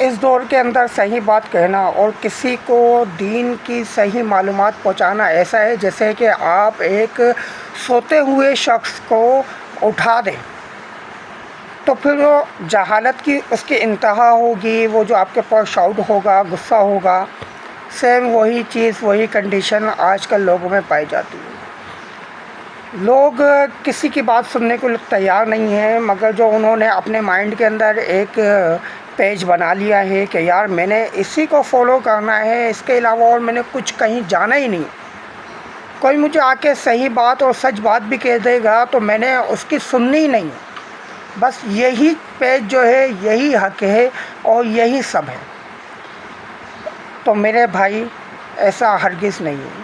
اس دور کے اندر صحیح بات کہنا اور کسی کو دین کی صحیح معلومات پہنچانا ایسا ہے جیسے کہ آپ ایک سوتے ہوئے شخص کو اٹھا دیں، تو پھر وہ جہالت کی اس کی انتہا ہوگی، وہ جو آپ کے پاس شاؤٹ ہوگا، غصہ ہوگا، سیم وہی چیز وہی کنڈیشن آج کل لوگوں میں پائی جاتی ہے۔ لوگ کسی کی بات سننے کو تیار نہیں ہیں، مگر جو انہوں نے اپنے مائنڈ کے اندر ایک پیج بنا لیا ہے کہ یار میں نے اسی کو فالو کرنا ہے، اس کے علاوہ اور میں نے کچھ کہیں جانا ہی نہیں، کوئی مجھے آ کے صحیح بات اور سچ بات بھی کہہ دے گا تو میں نے اس کی سننی ہی نہیں، بس یہی پیج جو ہے یہی حق ہے اور یہی سب ہے۔ تو میرے بھائی ایسا ہرگز نہیں ہے،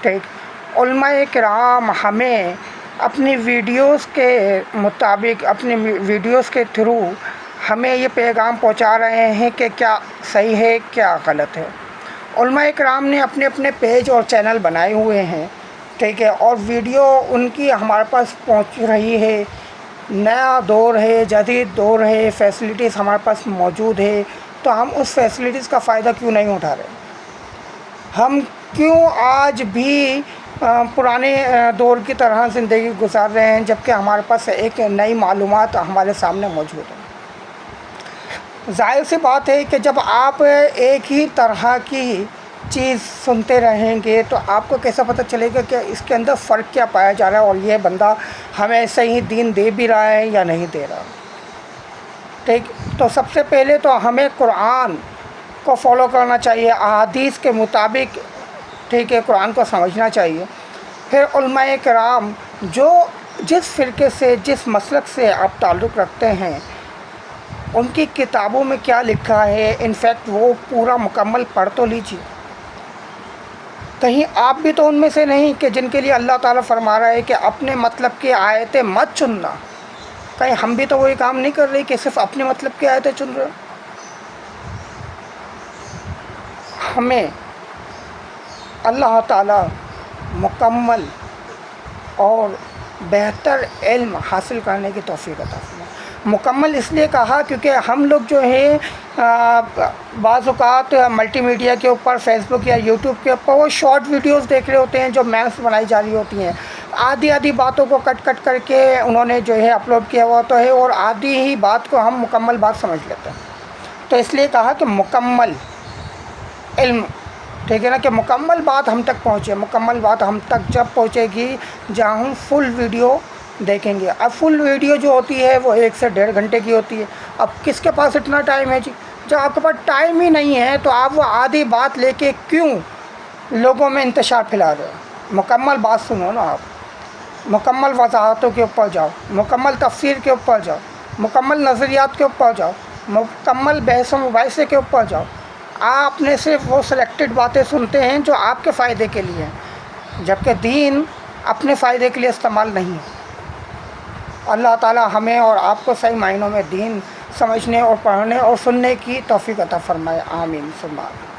ٹھیک۔ علماء کرام ہمیں اپنی ویڈیوز کے مطابق، اپنی ویڈیوز کے تھرو ہمیں یہ پیغام پہنچا رہے ہیں کہ کیا صحیح ہے کیا غلط ہے۔ علماء کرام نے اپنے اپنے پیج اور چینل بنائے ہوئے ہیں، ٹھیک ہے، اور ویڈیو ان کی ہمارے پاس پہنچ رہی ہے۔ نیا دور ہے، جدید دور ہے، فیسلٹیز ہمارے پاس موجود ہے، تو ہم اس فیسلٹیز کا فائدہ کیوں نہیں اٹھا رہے؟ ہم کیوں آج بھی پرانے دور کی طرح زندگی گزار رہے ہیں جبکہ ہمارے پاس ایک نئی معلومات ہمارے سامنے موجود ہے؟ ظاہر سی بات ہے کہ جب آپ ایک ہی طرح کی چیز سنتے رہیں گے تو آپ کو کیسا پتہ چلے گا کہ اس کے اندر فرق کیا پایا جا رہا ہے اور یہ بندہ ہمیں صحیح دین دے بھی رہا ہے یا نہیں دے رہا، ٹھیک۔ تو سب سے پہلے تو ہمیں قرآن کو فالو کرنا چاہیے، احادیث کے مطابق، ٹھیک ہے، قرآن کو سمجھنا چاہیے۔ پھر علماء کرام جو جس فرقے سے، جس مسلک سے آپ تعلق رکھتے ہیں، ان کی کتابوں میں کیا لکھا ہے، انفیکٹ وہ پورا مکمل پڑھ تو لیجیے۔ کہیں آپ بھی تو ان میں سے نہیں کہ جن کے لیے اللہ تعالیٰ فرما رہا ہے کہ اپنے مطلب کی آیتیں مت چننا، کہیں ہم بھی تو وہی کام نہیں کر رہے کہ صرف اپنے مطلب کی آیتیں چن رہے ہیں؟ ہمیں اللہ تعالیٰ مکمل اور بہتر علم حاصل کرنے کی توفیق عطا فرمائے۔ مکمل اس لیے کہا کیونکہ ہم لوگ جو ہے بعض اوقات ملٹی میڈیا کے اوپر، فیس بک یا یوٹیوب کے اوپر وہ شارٹ ویڈیوز دیکھ رہے ہوتے ہیں جو میمز بنائی جا رہی ہوتی ہیں، آدھی باتوں کو کٹ کر کے انہوں نے جو ہے اپلوڈ کیا ہوا تو ہے، اور آدھی ہی بات کو ہم مکمل بات سمجھ لیتے ہیں۔ تو اس لیے کہا کہ مکمل علم، ٹھیک ہے نا، کہ مکمل بات ہم تک پہنچے۔ مکمل بات ہم تک جب پہنچے گی جہاں ہم فل ویڈیو دیکھیں گے۔ اب فل ویڈیو جو ہوتی ہے وہ 1 سے 1.5 گھنٹے کی ہوتی ہے۔ اب کس کے پاس اتنا ٹائم ہے جی؟ جب آپ کے پاس ٹائم ہی نہیں ہے تو آپ وہ آدھی بات لے کے کیوں لوگوں میں انتشار پھیلا رہے ہیں؟ مکمل بات سنو نا، آپ مکمل وضاحتوں کے اوپر جاؤ، مکمل تفسیر کے اوپر جاؤ، مکمل نظریات کے اوپر جاؤ، مکمل بحث و مباحثے کے اوپر جاؤ۔ آپ نے صرف وہ سلیکٹڈ باتیں سنتے ہیں جو آپ کے فائدے کے لیے ہیں، جبکہ دین اپنے فائدے کے لیے استعمال نہیں ہے۔ اللہ تعالیٰ ہمیں اور آپ کو صحیح معنوں میں دین سمجھنے اور پڑھنے اور سننے کی توفیق عطا فرمائے، آمین ثم آمین۔